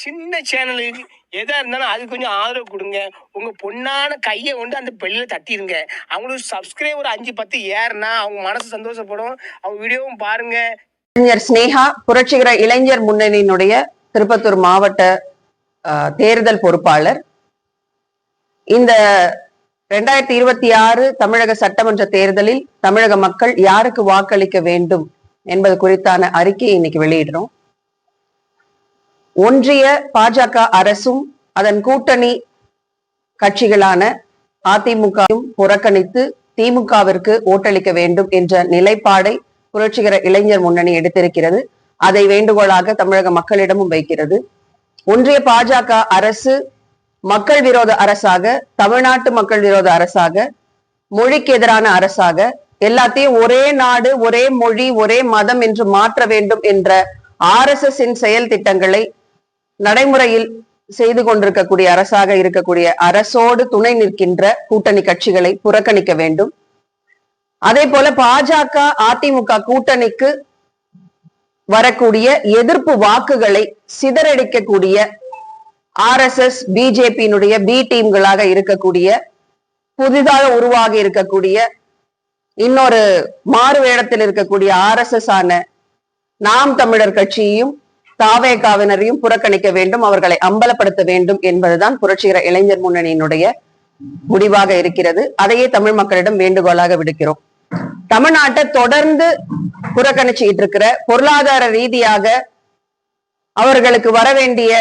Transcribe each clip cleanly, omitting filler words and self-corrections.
சின்ன சேனலுக்கு எதா இருந்தாலும் அது கொஞ்சம் ஆதரவு கொடுங்க. உங்க பொண்ணான கையை கொண்டு அந்த பெல்லில் தட்டிடுங்க. அவங்களுக்கு சப்ஸ்கிரைபர் 5-10 ஏறுனா அவங்க மனசு சந்தோஷப்படும். அவங்க வீடியோவும் பாருங்க. இளைஞர் ஸ்னேகா புரட்சிகர இளைஞர் முன்னணியினுடைய திருப்பத்தூர் மாவட்ட தேர்தல் பொறுப்பாளர். இந்த 2026 தமிழக சட்டமன்ற தேர்தலில் தமிழக மக்கள் யாருக்கு வாக்களிக்க வேண்டும் என்பது குறித்தான அறிக்கையை இன்னைக்கு வெளியிடுறோம். ஒன்றிய பாஜக அரசும் அதன் கூட்டணி கட்சிகளான அதிமுகவும் புறக்கணித்து திமுகவிற்கு ஓட்டளிக்க வேண்டும் என்ற நிலைப்பாடை புரட்சிகர இளைஞர் முன்னணி எடுத்திருக்கிறது. அதை வேண்டுகோளாக தமிழக மக்களிடமும் வைக்கிறது. ஒன்றிய பாஜக அரசு மக்கள் விரோத அரசாக, தமிழ்நாட்டு மக்கள் விரோத அரசாக, மொழிக்கு எதிரான அரசாக, எல்லாத்தையும் ஒரே நாடு, ஒரே மொழி, ஒரே மதம் என்று மாற்ற வேண்டும் என்ற RSS செயல் திட்டங்களை நடைமுறையில் செய்து கொண்டிருக்கக்கூடிய அரசாக இருக்கக்கூடிய அரசோடு துணை நிற்கின்ற கூட்டணி கட்சிகளை புறக்கணிக்க வேண்டும். அதே போல பாஜக அதிமுக கூட்டணிக்கு வரக்கூடிய எதிர்ப்பு வாக்குகளை சிதறடிக்கக்கூடிய RSS பிஜேபியினுடைய பி டீம்களாக இருக்கக்கூடிய புதிதாக உருவாகி இருக்கக்கூடிய இன்னொரு மாறு வேடத்தில் இருக்கக்கூடிய RSS ஆன நாம் தமிழர் கட்சியையும் தாவேகாவினரையும் புறக்கணிக்க வேண்டும், அவர்களை அம்பலப்படுத்த வேண்டும் என்பதுதான் புரட்சிகர இளைஞர் முன்னணியினுடைய முடிவாக இருக்கிறது. அதையே தமிழ் மக்களிடம் வேண்டுகோளாக விடுக்கிறோம். தமிழ்நாட்டை தொடர்ந்து புறக்கணிச்சுட்டு இருக்கிற, பொருளாதார ரீதியாக அவர்களுக்கு வர வேண்டிய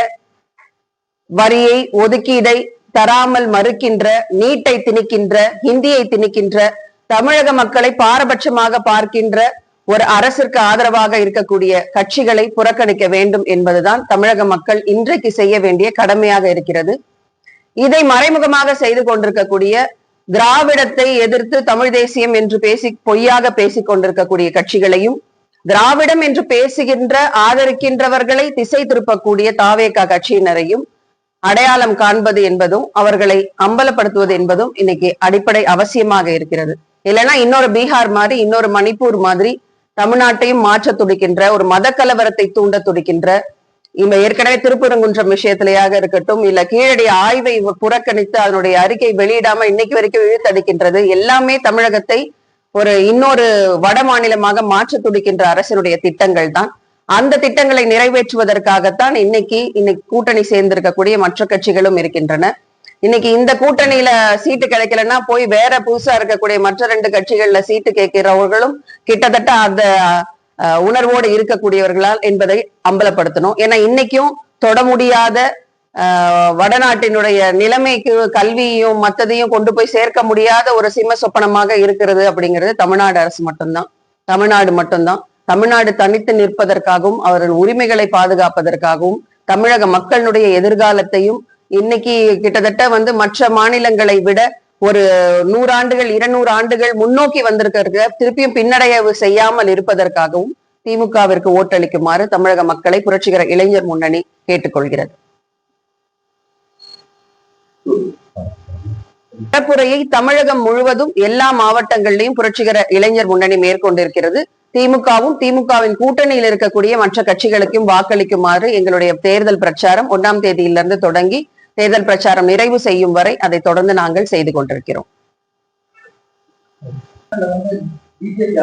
வரியை, ஒதுக்கீடை தராமல் மறுக்கின்ற, நீட்டை திணிக்கின்ற, ஹிந்தியை திணிக்கின்ற, தமிழக மக்களை பாரபட்சமாக பார்க்கின்ற ஒரு அரசிற்கு ஆதரவாக இருக்கக்கூடிய கட்சிகளை புறக்கணிக்க வேண்டும் என்பதுதான் தமிழக மக்கள் இன்றைக்கு செய்ய வேண்டிய கடமையாக இருக்கிறது. இதை மறைமுகமாக செய்து கொண்டிருக்கக்கூடிய, திராவிடத்தை எதிர்த்து தமிழ் தேசியம் என்று பொய்யாக பேசிக் கொண்டிருக்கக்கூடிய கட்சிகளையும், திராவிடம் என்று பேசுகின்ற ஆதரிக்கின்றவர்களை திசை திருப்பக்கூடிய தாவேகா கட்சியினரையும் அடையாளம் காண்பது என்பதும் அவர்களை அம்பலப்படுத்துவது என்பதும் இன்னைக்கு அடிப்படை அவசியமாக இருக்கிறது. இல்லைன்னா இன்னொரு பீகார் மாதிரி, இன்னொரு மணிப்பூர் மாதிரி தமிழ்நாட்டையும் மாற்ற துடிக்கின்ற, ஒரு மத கலவரத்தை தூண்ட துடிக்கின்ற, ஏற்கனவே திருப்பரங்குன்றம் விஷயத்திலேயாக இருக்கட்டும், இல்ல கீழடி ஆய்வை புறக்கணித்து அதனுடைய அறிக்கை வெளியிடாம இன்னைக்கு வரைக்கும் இழுத்தடிக்கின்றது, எல்லாமே தமிழகத்தை ஒரு இன்னொரு வட மாநிலமாக மாற்ற துடிக்கின்ற அரசினுடைய திட்டங்கள் தான். அந்த திட்டங்களை நிறைவேற்றுவதற்காகத்தான் இன்னைக்கு கூட்டணி சேர்ந்திருக்கக்கூடிய மற்ற கட்சிகளும் இருக்கின்றன. இன்னைக்கு இந்த கூட்டணியில சீட்டு கிடைக்கலன்னா போய் வேற புதுசா இருக்கக்கூடிய மற்ற 2 கட்சிகள்ல சீட்டு கேட்கிறவர்களும் கிட்டத்தட்ட அந்த உணர்வோடு இருக்கக்கூடியவர்களால் என்பதை அம்பலப்படுத்தணும். ஏன்னா இன்னைக்கும் தொட முடியாத வடநாட்டினுடைய நிலைமைக்கு கல்வியையும் மற்றதையும் கொண்டு போய் சேர்க்க முடியாத ஒரு சிம்ம சொப்பனமாக இருக்கிறது அப்படிங்கிறது தமிழ்நாடு அரசு மட்டும்தான், தமிழ்நாடு மட்டும்தான். தமிழ்நாடு தனித்து நிற்பதற்காகவும் அவர்கள் உரிமைகளை பாதுகாப்பதற்காகவும் தமிழக மக்களுடைய எதிர்காலத்தையும் இன்னைக்கு கிட்டத்தட்ட மற்ற மாநிலங்களை விட ஒரு 100 ஆண்டுகள் 200 ஆண்டுகள் முன்னோக்கி வந்திருக்க திருப்பியும் பின்னடைவு செய்யாமல் இருப்பதற்காகவும் திமுகவிற்கு ஓட்டளிக்குமாறு தமிழக மக்களை புரட்சிகர இளைஞர் முன்னணி கேட்டுக்கொள்கிறது. பரப்புரையை தமிழகம் முழுவதும் எல்லா மாவட்டங்களிலும் புரட்சிகர இளைஞர் முன்னணி மேற்கொண்டிருக்கிறது. திமுகவும் திமுகவின் கூட்டணியில் இருக்கக்கூடிய மற்ற கட்சிகளுக்கும் வாக்களிக்குமாறு எங்களுடைய தேர்தல் பிரச்சாரம் 1ஆம் தேதியிலிருந்து தொடங்கி தேர்தல் பிரச்சாரம் நிறைவு செய்யும் வரை அதை தொடர்ந்து நாங்கள் செய்து கொண்டிருக்கிறோம். பிஜேபி